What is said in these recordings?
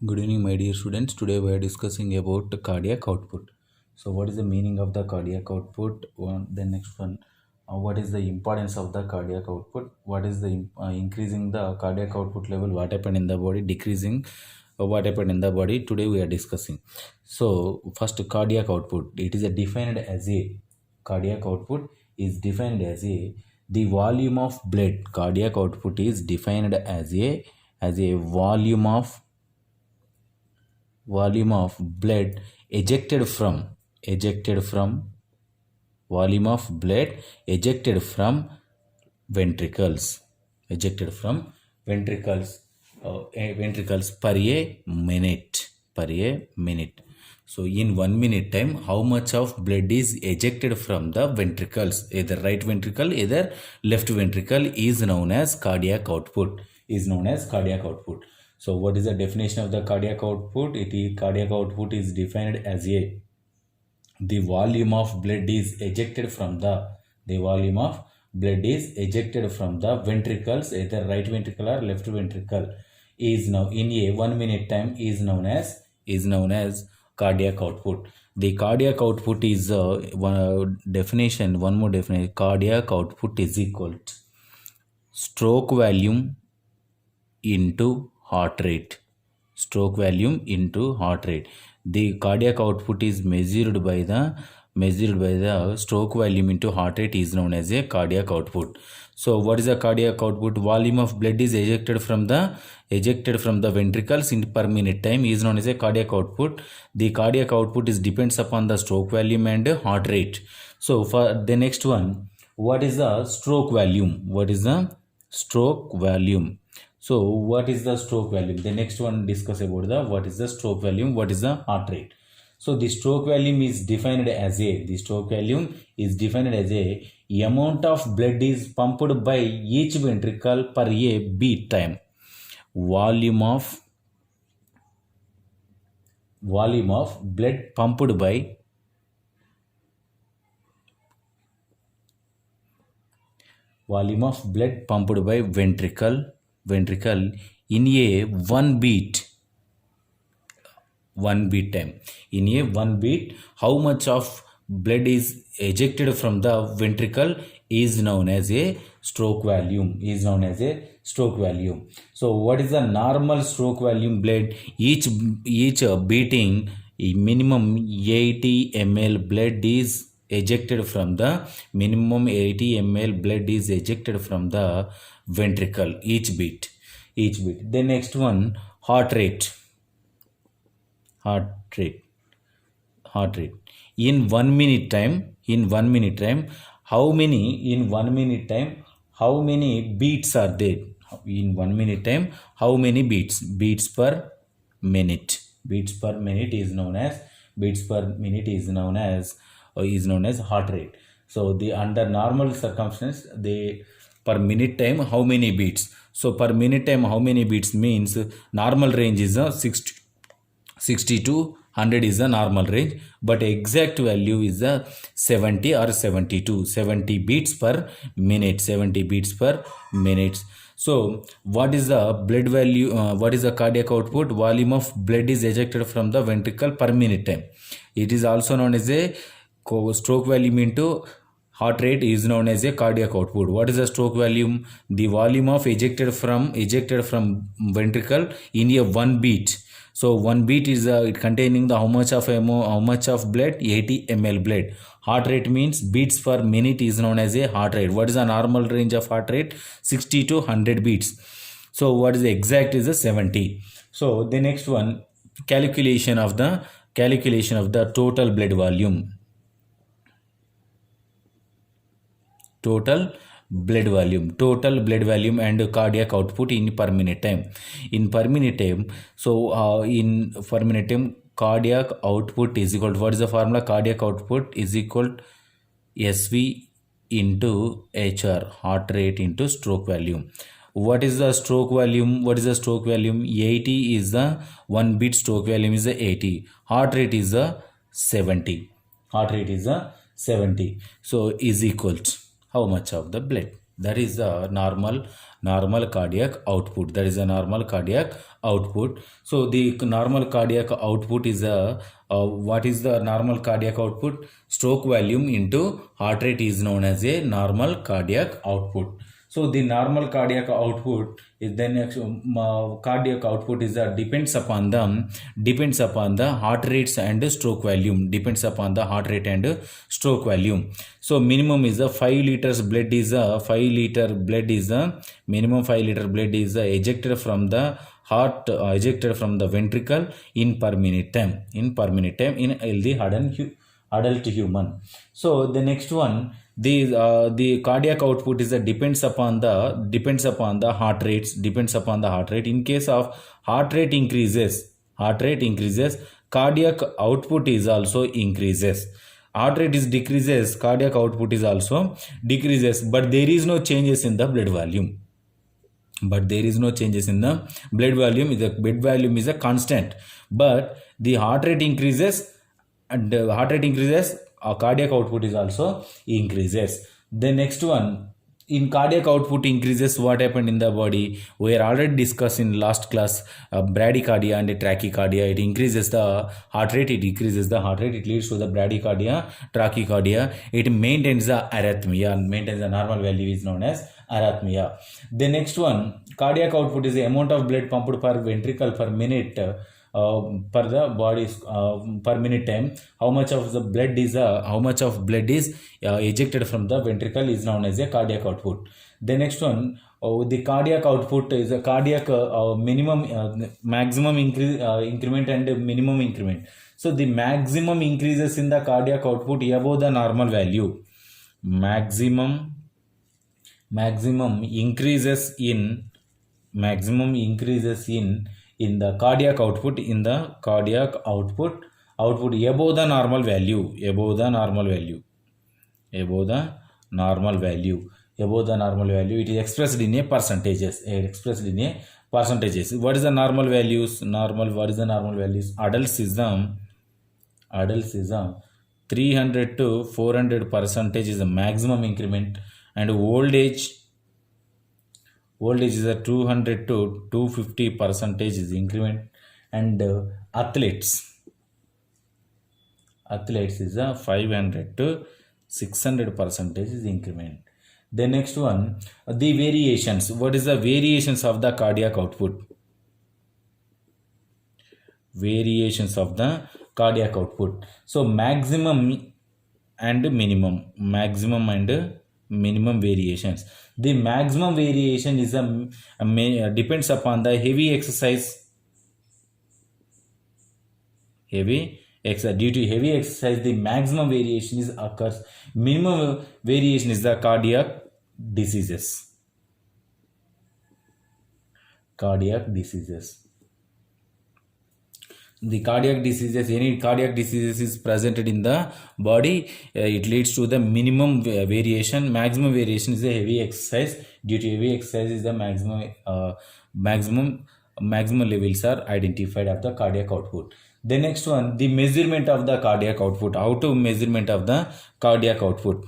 Good evening, my dear students. Today we are discussing about the cardiac output. So, what is the meaning of the cardiac output? The next one, what is the importance of the cardiac output? What is the increasing the cardiac output level? What happened in the body? Decreasing, what happened in the body? Today we are discussing. So, first cardiac output. It is defined as a cardiac output is defined as a the volume of blood. Cardiac output is defined as a volume of blood ejected from volume of blood ventricles ejected from ventricles per a minute. So in 1 minute time, how much of blood is ejected from the ventricles, either right ventricle, either left ventricle, is known as cardiac output. So what is the definition of the cardiac output? Cardiac output is defined as the volume of blood is ejected from the ventricles, either right ventricle or left ventricle, is now in a 1 minute time is known as cardiac output. The cardiac output is one more definition. Cardiac output is equal to stroke volume into heart rate. The cardiac output is measured by the stroke volume into heart rate is known as a cardiac output. So what is the cardiac output? Volume of blood is ejected from the ventricles in per minute time is known as a cardiac output. The cardiac output is depends upon the stroke volume and heart rate. So for the next one, what is the stroke volume? So what is the stroke volume? The next one discuss about what is the stroke volume, what is the heart rate. So the stroke volume is defined as a amount of blood is pumped by each ventricle per a beat time. Volume of blood pumped by ventricle in a one beat time. In a one beat, how much of blood is ejected from the ventricle is known as a stroke volume. So what is the normal stroke volume blood? Each beating minimum 80 ml blood is ejected from the ventricle each beat. The next one, heart rate. In 1 minute time, how many beats are there? In 1 minute time, how many beats per minute? Beats per minute is known as heart rate. So the under normal circumstances, per minute time how many beats? So per minute time how many beats means normal range is 60 to 100 is the normal range, but exact value is 70 or 72, 70 beats per minute. So what is the blood value? What is the cardiac output? Volume of blood is ejected from the ventricle per minute time. It is also known as a stroke volume into heart rate is known as a cardiac output. What is the stroke volume? The volume of ejected from ventricle in a one beat. So one beat is containing the how much of blood? 80 ml blood. Heart rate means beats per minute is known as a heart rate. What is the normal range of heart rate? 60 to 100 beats. So what is the exact is 70. So the next one, calculation of the total blood volume. Total blood volume and cardiac output in per minute time. Cardiac output is equal to, what is the formula? Cardiac output is equal to SV into HR, heart rate into stroke volume. What is the stroke volume? 80 is the one beat stroke volume is 80. Heart rate is 70. So is equal to how much of the blood? That is the normal cardiac output. That is a normal cardiac output. So the normal cardiac output is a what is the normal cardiac output? Stroke volume into heart rate is known as a normal cardiac output. So the normal cardiac output is then cardiac output is depends upon the heart rates and stroke volume, depends upon the heart rate and stroke volume. So minimum is a 5 liters blood is a 5 liter blood is a minimum 5 liter blood is ejected from the heart, ejected from the ventricle in per minute time in healthy adult human. So the next one, the cardiac output is depends upon the heart rates, depends upon the heart rate. In case of heart rate increases, cardiac output is also increases. Heart rate is decreases, cardiac output is also decreases, but there is no changes in the blood volume. The blood volume is a constant, but the heart rate increases, and cardiac output is also increases. The next one, in cardiac output increases, what happened in the body? We are already discussed in last class, bradycardia and tachycardia. It increases the heart rate, it decreases the heart rate, it leads to the bradycardia, tachycardia. It maintains the arrhythmia, maintains the normal value is known as arrhythmia. The next one, cardiac output is the amount of blood pumped per ventricle per minute, per the body's per minute time. How much of blood is ejected from the ventricle is known as a cardiac output. The next one, the cardiac output is a cardiac maximum increment and minimum increment. So the maximum increases in the cardiac output above the normal value. Maximum increases in the cardiac output, output above the normal value, it is expressed in a percentages, What is the normal values? What is the normal values? Adults is 300 to 400% is the maximum increment, and old age is a 200 to 250% is increment, and athletes is a 500 to 600% is increment. The next one, the variations. What is the variations of the cardiac output? So maximum and minimum variations. The maximum variation is depends upon the heavy exercise. Due to heavy exercise, the maximum variation is occurs. Minimum variation is the cardiac diseases. The cardiac diseases, any cardiac diseases is presented in the body, it leads to the minimum variation. Maximum variation is a heavy exercise. Due to heavy exercise is the maximum levels are identified of the cardiac output. The next one, the measurement of the cardiac output. How to measurement of the cardiac output?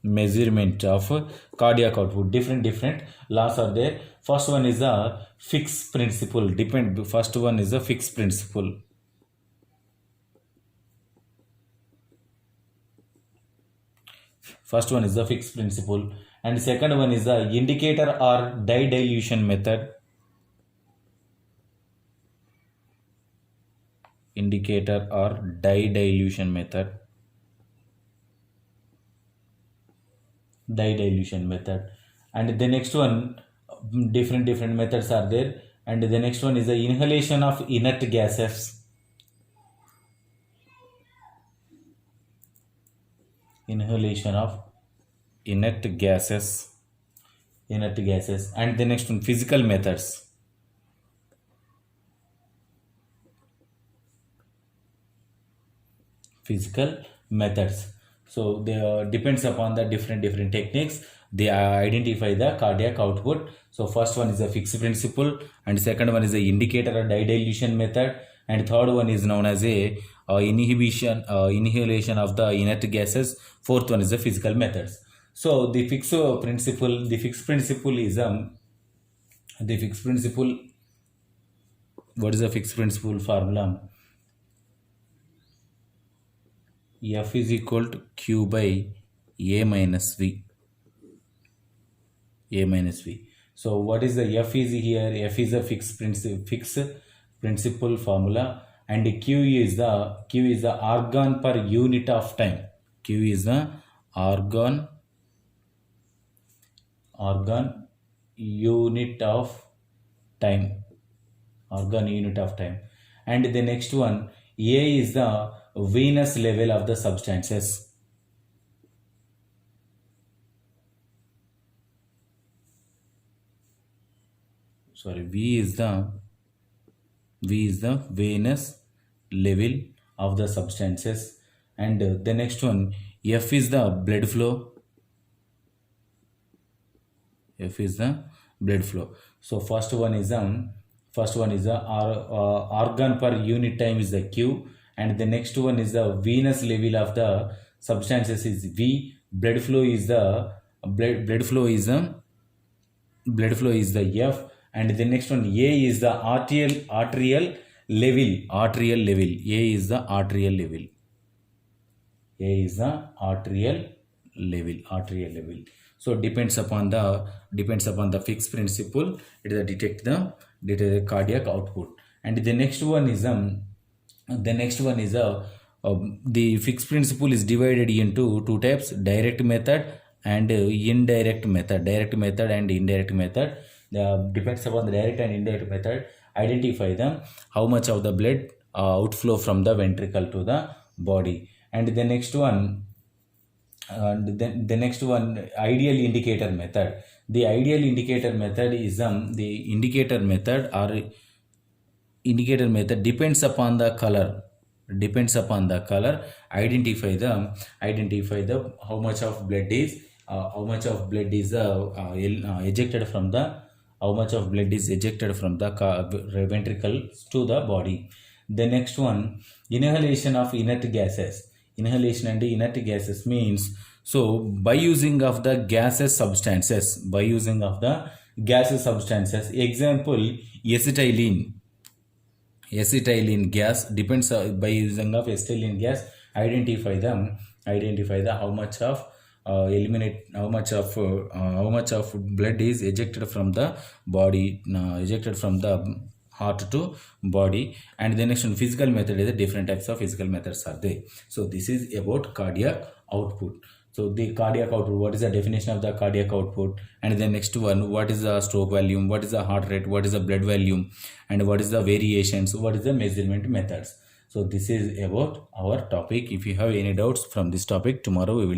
Measurement of cardiac output, different laws are there. First one is a fixed principle. First one is a fixed principle. And second one is the indicator or dye dilution method. And the next one, different methods are there. And the next one is the inhalation of inert gases. And the next one, physical methods. So they depends upon the different techniques. They identify the cardiac output. So first one is a fixed principle, and second one is the indicator or dye dilution method, and third one is known as a inhalation of the inert gases. Fourth one is the physical methods. So the fixed principle is the fixed principle. What is the fixed principle formula? F is equal to Q by A minus V. A minus V. So what is the F is here? F is a fixed principle formula, and Q is the argon per unit of time. Q is the argon unit of time. Argon unit of time. And the next one, A is the Venus level of the substances. Sorry, V is the Venus level of the substances. And the next one, F is the blood flow. F is the blood flow. So first one is the argon per unit time is the Q, and the next one is the Venus level of the substances is V. Blood flow is the F, and the next one A is the arterial level. A is the arterial level. So depends upon the fixed principle, it is detect the cardiac output. And the next one is the fixed principle is divided into two types: direct method and indirect method. Direct method and indirect method. Depends upon the direct and indirect method. Identify them, how much of the blood outflow from the ventricle to the body. And the next one, ideal indicator method. The ideal indicator method is the indicator method depends upon the color. Identify the how much of blood is ejected from the ventricles to the body. The next one, inhalation of inert gases. Inhalation and inert gases means, so by using of the gaseous substances, example, acetylene gas, depends by using of acetylene gas, identify the how much of blood is ejected from the body, ejected from the heart to body. And the next one, physical method is the different types of physical methods are there. So this is about cardiac output. So the cardiac output, what is the definition of the cardiac output? And the next one, what is the stroke volume, what is the heart rate, what is the blood volume, and what is the variations, what is the measurement methods. So this is about our topic. If you have any doubts from this topic, tomorrow we will